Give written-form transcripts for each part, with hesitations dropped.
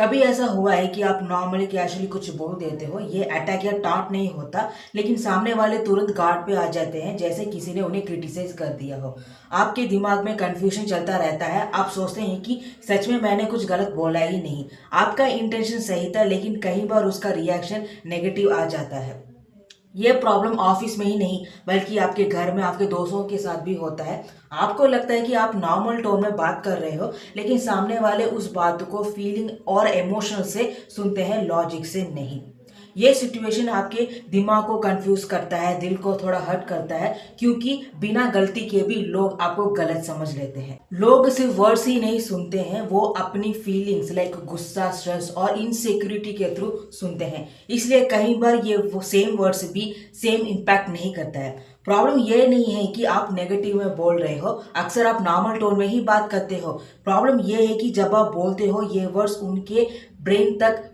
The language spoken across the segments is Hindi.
कभी ऐसा हुआ है कि आप नॉर्मली कैजुअली कुछ बोल देते हो, ये अटैक या टॉन्ट नहीं होता, लेकिन सामने वाले तुरंत गार्ड पे आ जाते हैं जैसे किसी ने उन्हें क्रिटिसाइज कर दिया हो। आपके दिमाग में कंफ्यूजन चलता रहता है, आप सोचते हैं कि सच में मैंने कुछ गलत बोला ही नहीं। आपका इंटेंशन सही था, लेकिन कई बार उसका रिएक्शन नेगेटिव आ जाता है। ये प्रॉब्लम ऑफिस में ही नहीं बल्कि आपके घर में, आपके दोस्तों के साथ भी होता है। आपको लगता है कि आप नॉर्मल टोन में बात कर रहे हो, लेकिन सामने वाले उस बात को फीलिंग और इमोशन से सुनते हैं, लॉजिक से नहीं। ये सिचुएशन आपके दिमाग को कंफ्यूज करता है, दिल को थोड़ा हर्ट करता है, क्योंकि बिना गलती के भी लोग आपको गलत समझ लेते हैं। लोग सिर्फ वर्ड्स ही नहीं सुनते हैं, वो अपनी फीलिंग्स लाइक गुस्सा, स्ट्रेस और इनसिक्योरिटी के थ्रू सुनते हैं। इसलिए कई बार ये वो सेम वर्ड्स भी सेम इम्पैक्ट नहीं करता है। प्रॉब्लम ये नहीं है कि आप नेगेटिव में बोल रहे हो, अक्सर आप नॉर्मल टोन में ही बात करते हो। प्रॉब्लम ये है कि जब आप बोलते हो, ये वर्ड्स उनके ब्रेन तक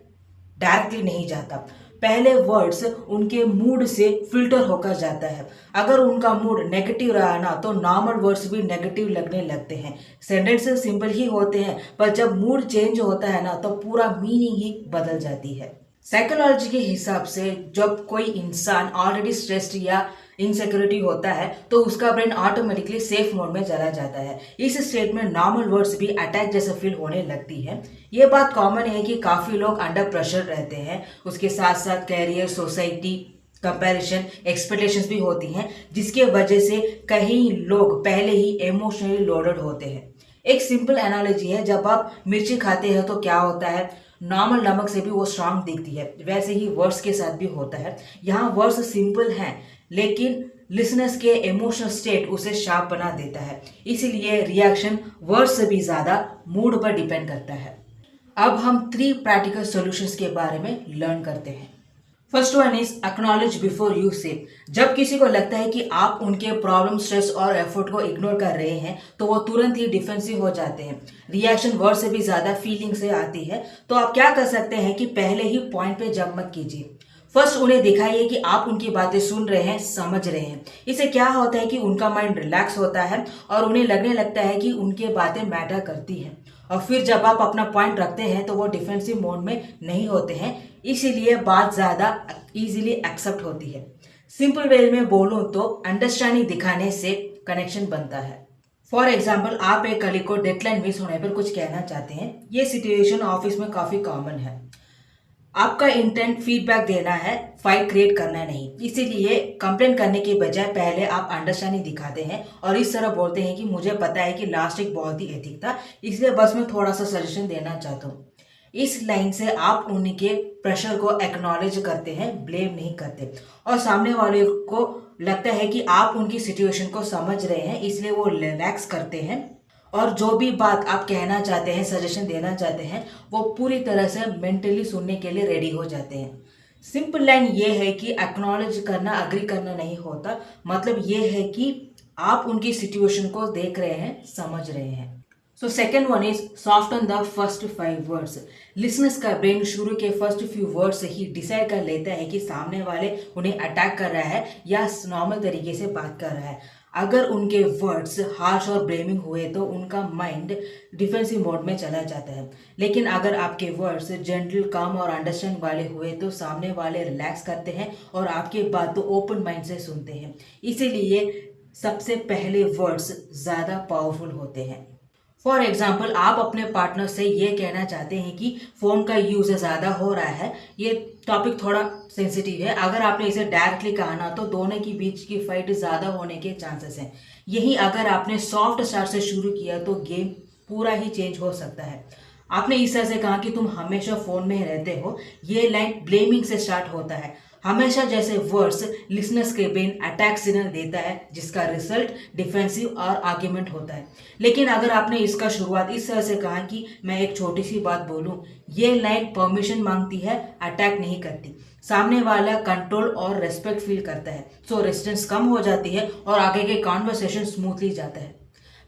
डायरेक्टली नहीं जाता। पहले वर्ड्स उनके मूड से फिल्टर होकर जाता है। अगर उनका मूड नेगेटिव रहा ना, तो नॉर्मल वर्ड्स भी नेगेटिव लगने लगते हैं। सेंटेंसेस सिंपल ही होते हैं, पर जब मूड चेंज होता है ना, तो पूरा मीनिंग ही बदल जाती है। साइकोलॉजी के हिसाब से जब कोई इंसान ऑलरेडी स्ट्रेस्ड या इनसिक्योरिटी होता है, तो उसका ब्रेन ऑटोमेटिकली सेफ मोड में चला जाता है। इस स्टेट में नॉर्मल वर्ड्स भी अटैक जैसा फील होने लगती है। ये बात कॉमन है कि काफ़ी लोग अंडर प्रेशर रहते हैं, उसके साथ साथ कैरियर, सोसाइटी, कंपैरिजन, एक्सपेक्टेशंस भी होती हैं, जिसके वजह से कई लोग पहले ही इमोशनली लोडेड होते हैं। एक सिंपल एनालॉजी है, जब आप मिर्ची खाते हैं तो क्या होता है, नॉर्मल नमक से भी वो स्ट्रांग दिखती है, वैसे ही वर्ड्स के साथ भी होता है। यहाँ वर्ड्स सिंपल हैं, लेकिन लिसनर्स के इमोशनल स्टेट उसे शार्प बना देता है। इसीलिए रिएक्शन वर्ड्स से भी ज़्यादा मूड पर डिपेंड करता है। अब हम 3 प्रैक्टिकल सॉल्यूशंस के बारे में लर्न करते हैं। First one is acknowledge before you से। जब किसी को लगता है कि आप उनके प्रॉब्लम, स्ट्रेस और एफर्ट को इग्नोर कर रहे हैं, तो वो तुरंत ही डिफेंसिव हो जाते हैं। रिएक्शन वर्ड से भी ज्यादा फीलिंग से आती है। तो आप क्या कर सकते हैं कि पहले ही पॉइंट पे जंप मत कीजिए। फर्स्ट उन्हें दिखाइए कि आप उनकी बातें सुन रहे हैं, समझ रहे हैं। इससे क्या होता है कि उनका माइंड रिलैक्स होता है और उन्हें लगने लगता है कि उनकी बातें मैटर करती हैं। और फिर जब आप अपना पॉइंट रखते हैं, तो वो डिफेंसिव मोड में नहीं होते हैं, इसीलिए बात ज़्यादा इजीली एक्सेप्ट होती है। सिंपल वे में बोलूँ तो अंडरस्टैंडिंग दिखाने से कनेक्शन बनता है। फॉर एग्जाम्पल, आप एक कलीग को डेडलाइन मिस होने पर कुछ कहना चाहते हैं। ये सिचुएशन ऑफिस में काफ़ी कॉमन है। आपका इंटेंट फीडबैक देना है, फाइट क्रिएट करना नहीं। इसीलिए कंप्लेन करने के बजाय पहले आप अंडरस्टैंडिंग दिखाते हैं और इस तरह बोलते हैं कि मुझे पता है कि लास्ट वीक बहुत ही एथिक था, इसलिए बस मैं थोड़ा सा सजेशन देना चाहता हूँ। इस लाइन से आप उनके प्रेशर को एक्नॉलेज करते हैं, ब्लेम नहीं करते, और सामने वाले को लगता है कि आप उनकी सिचुएशन को समझ रहे हैं, इसलिए वो रिलैक्स करते हैं और जो भी बात आप कहना चाहते हैं, सजेशन देना चाहते हैं, वो पूरी तरह से मेंटली सुनने के लिए रेडी हो जाते हैं। सिंपल लाइन ये है कि एक्नॉलेज करना अग्री करना नहीं होता। मतलब ये है कि आप उनकी सिचुएशन को देख रहे हैं, समझ रहे हैं। So second one is soften the first 5 words. Listeners का ब्रेन शुरू के फर्स्ट फ्यू वर्ड्स से ही डिसाइड कर लेता है कि सामने वाले उन्हें अटैक कर रहा है या नॉर्मल तरीके से बात कर रहा है। अगर उनके वर्ड्स हार्श और ब्लेमिंग हुए, तो उनका माइंड डिफेंसिव मोड में चला जाता है। लेकिन अगर आपके वर्ड्स जेंटल, काम और अंडरस्टैंड वाले हुए, तो सामने वाले रिलैक्स करते हैं और आपके बात तो ओपन माइंड से सुनते हैं। इसीलिए सबसे पहले वर्ड्स ज़्यादा पावरफुल होते हैं। फॉर एग्जाम्पल, आप अपने पार्टनर से ये कहना चाहते हैं कि फ़ोन का यूज़ ज़्यादा हो रहा है, ये टॉपिक थोड़ा सेंसिटिव है। अगर आपने इसे डायरेक्टली कहा ना, तो दोनों के बीच की फाइट ज़्यादा होने के चांसेस हैं। यही अगर आपने सॉफ्ट स्टार्ट से शुरू किया, तो गेम पूरा ही चेंज हो सकता है। आपने इस तरह से कहा कि तुम हमेशा फ़ोन में रहते हो, ये लाइन ब्लेमिंग से स्टार्ट होता है। हमेशा जैसे वर्ड्स लिसनर्स के ब्रेन अटैक सिग्नल देता है, जिसका रिजल्ट डिफेंसिव और आर्ग्यूमेंट होता है। लेकिन अगर आपने इसका शुरुआत इस तरह से कहा कि मैं एक छोटी सी बात बोलूं, ये लाइन परमिशन मांगती है, अटैक नहीं करती। सामने वाला कंट्रोल और रेस्पेक्ट फील करता है, सो रेजिस्टेंस कम हो जाती है और आगे के कॉन्वर्सेशन स्मूथली जाता है।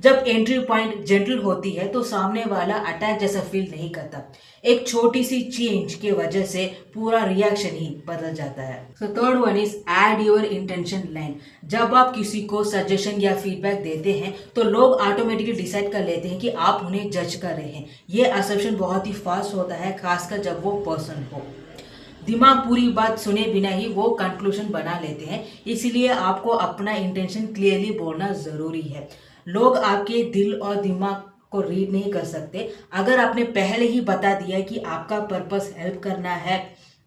जब एंट्री पॉइंट जेंटल होती है तो सामने वाला अटैक जैसा फील नहीं करता। एक छोटी सी चेंज के वजह से पूरा रिएक्शन ही बदल जाता है। So third one is add your intention line. जब आप किसी को सजेशन या फीडबैक देते हैं तो लोग ऑटोमेटिकली डिसाइड कर लेते हैं कि आप उन्हें जज कर रहे हैं। ये असम्पशन बहुत ही फास्ट होता है, खासकर जब वो पर्सन हो। दिमाग पूरी बात सुने बिना ही वो कंक्लूजन बना लेते हैं, इसलिए आपको अपना इंटेंशन क्लियरली बोलना ज़रूरी है। लोग आपके दिल और दिमाग को रीड नहीं कर सकते। अगर आपने पहले ही बता दिया कि आपका पर्पस हेल्प करना है,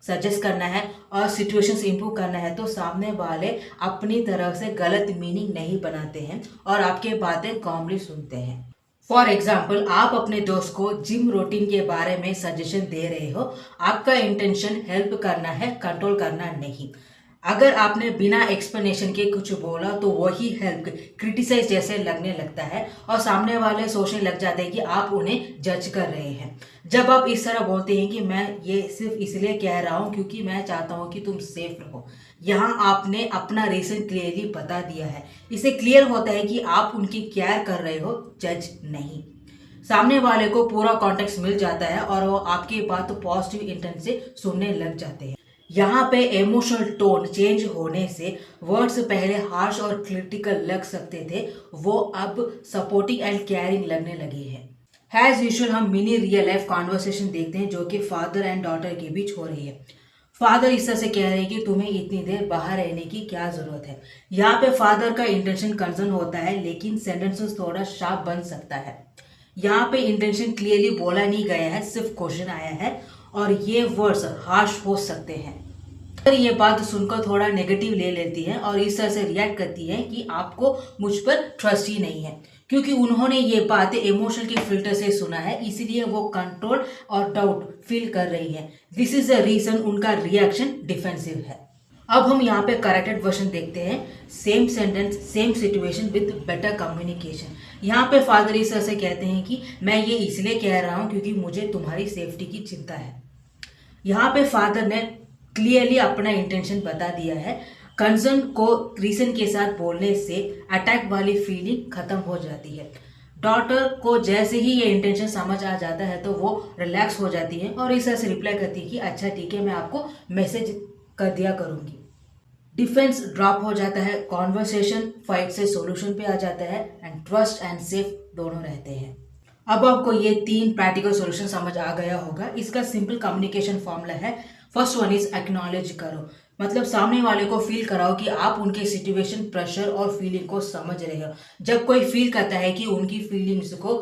सजेस्ट करना है और सिचुएशंस इंप्रूव करना है, तो सामने वाले अपनी तरफ से गलत मीनिंग नहीं बनाते हैं और आपके बातें कॉमली सुनते हैं। फॉर एग्जाम्पल, आप अपने दोस्त को जिम रूटीन के बारे में सजेशन दे रहे हो। आपका इंटेंशन हेल्प करना है, कंट्रोल करना नहीं। अगर आपने बिना एक्सप्लेनेशन के कुछ बोला तो वही हेल्प क्रिटिसाइज जैसे लगने लगता है और सामने वाले सोचने लग जाते हैं कि आप उन्हें जज कर रहे हैं। जब आप इस तरह बोलते हैं कि मैं ये सिर्फ इसलिए कह रहा हूँ क्योंकि मैं चाहता हूँ कि तुम सेफ रहो, यहाँ आपने अपना रीजन क्लियरली बता दिया है। इससे क्लियर होता है कि आप उनकी केयर कर रहे हो, जज नहीं। सामने वाले को पूरा कॉन्टेक्स्ट मिल जाता है और वो आपकी बात पॉजिटिव इंटेंट से सुनने लग जाते हैं। यहाँ पे इमोशनल टोन चेंज होने से वर्ड्स पहले हार्श और क्रिटिकल लग सकते थे, वो अब सपोर्टिंग एंड केयरिंग लगने लगे हैं। एज यूजुअल हम मिनी रियल लाइफ कॉन्वर्सेशन देखते हैं जो कि फादर एंड डॉटर के बीच हो रही है। फादर इस तरह से कह रहे हैं कि तुम्हें इतनी देर बाहर रहने की क्या जरूरत है। यहाँ पे फादर का इंटेंशन कंसर्न होता है, लेकिन सेंटेंसेस थोड़ा शार्प बन सकता है। यहाँ पे इंटेंशन क्लियरली बोला नहीं गया है, सिर्फ क्वेश्चन आया है और ये वर्ड्स हार्श हो सकते हैं। अगर ये बात सुनकर थोड़ा नेगेटिव ले लेती है और इस तरह से रिएक्ट करती है कि आपको मुझ पर ट्रस्ट ही नहीं है, क्योंकि उन्होंने ये बात इमोशनल के फिल्टर से सुना है, इसीलिए वो कंट्रोल और डाउट फील कर रही है। दिस इज द रीजन उनका रिएक्शन डिफेंसिव है। अब हम यहाँ पे करेक्टेड वर्जन देखते हैं। Same sentence same situation with better communication. यहाँ पे फादर इस तरह से कहते हैं कि मैं ये इसलिए कह रहा हूँ क्योंकि मुझे तुम्हारी सेफ्टी की चिंता है। यहाँ पे फादर ने क्लियरली अपना इंटेंशन बता दिया है। कंसर्न को रीजन के साथ बोलने से अटैक वाली फीलिंग खत्म हो जाती है। डॉटर को जैसे ही ये इंटेंशन समझ आ जाता है तो वो रिलैक्स हो जाती है और इस तरह से रिप्लाई करती है कि अच्छा ठीक है, मैं आपको मैसेज कर दिया करूँगी। डिफेंस ड्रॉप हो जाता है, कॉन्वर्सेशन फाइट से सॉल्यूशन पे आ जाता है एंड ट्रस्ट एंड सेफ दोनों रहते हैं। अब आपको ये 3 प्रैक्टिकल सॉल्यूशन समझ आ गया होगा। इसका सिंपल कम्युनिकेशन फॉर्मूला है। फर्स्ट वन इज एक्नॉलेज करो, मतलब सामने वाले को फील कराओ कि आप उनके सिचुएशन, प्रेशर और फीलिंग को समझ रहे हो। जब कोई फील करता है कि उनकी फीलिंग्स को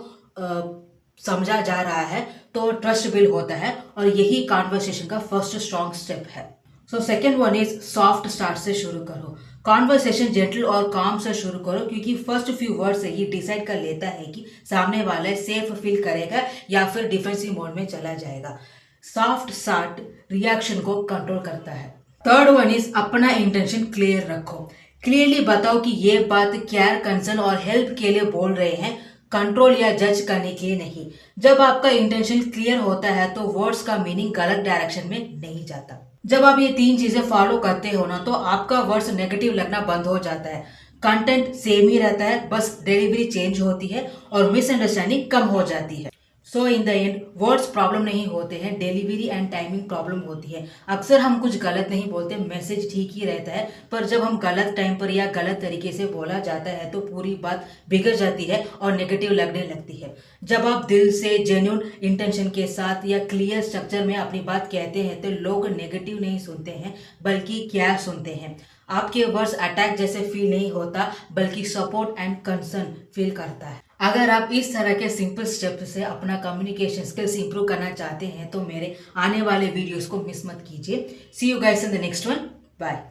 समझा जा रहा है तो ट्रस्ट बिल्ड होता है और यही कॉन्वर्सेशन का फर्स्ट स्ट्रॉन्ग स्टेप है। So second one is soft start से शुरू करो। कॉन्वर्सेशन जेंटल और काम से शुरू करो, क्योंकि फर्स्ट फ्यू वर्ड से ही डिसाइड कर लेता है कि सामने वाला सेफ फील करेगा या फिर डिफेंसिव मोड में चला जाएगा। सॉफ्ट स्टार्ट रिएक्शन को कंट्रोल करता है। थर्ड वन इज अपना इंटेंशन क्लियर रखो। क्लियरली बताओ कि ये बात केयर, कंसर्न और हेल्प के लिए बोल रहे हैं, कंट्रोल या जज करने के लिए नहीं। जब आपका इंटेंशन क्लियर होता है तो वर्ड्स का मीनिंग गलत डायरेक्शन में नहीं जाता। जब आप ये 3 चीजें फॉलो करते हो ना तो आपका वर्ड्स नेगेटिव लगना बंद हो जाता है। कंटेंट सेम ही रहता है, बस डिलीवरी चेंज होती है और मिसअंडरस्टैंडिंग कम हो जाती है। So in the end words problem नहीं होते हैं, डिलीवरी एंड टाइमिंग प्रॉब्लम होती है। अक्सर हम कुछ गलत नहीं बोलते, मैसेज ठीक ही रहता है, पर जब हम गलत टाइम पर या गलत तरीके से बोला जाता है तो पूरी बात बिगड़ जाती है और नेगेटिव लगने लगती है। जब आप दिल से जेन्युइन इंटेंशन के साथ या क्लियर स्ट्रक्चर में अपनी बात कहते हैं तो लोग नेगेटिव नहीं सुनते हैं बल्कि क्या सुनते हैं। आपके वर्ड्स अटैक जैसे फील नहीं होता बल्कि सपोर्ट एंड कंसर्न फील करता है। अगर आप इस तरह के सिंपल स्टेप से अपना कम्युनिकेशन स्किल्स इंप्रूव करना चाहते हैं तो मेरे आने वाले वीडियोस को मिस मत कीजिए। See you guys in the next one. Bye.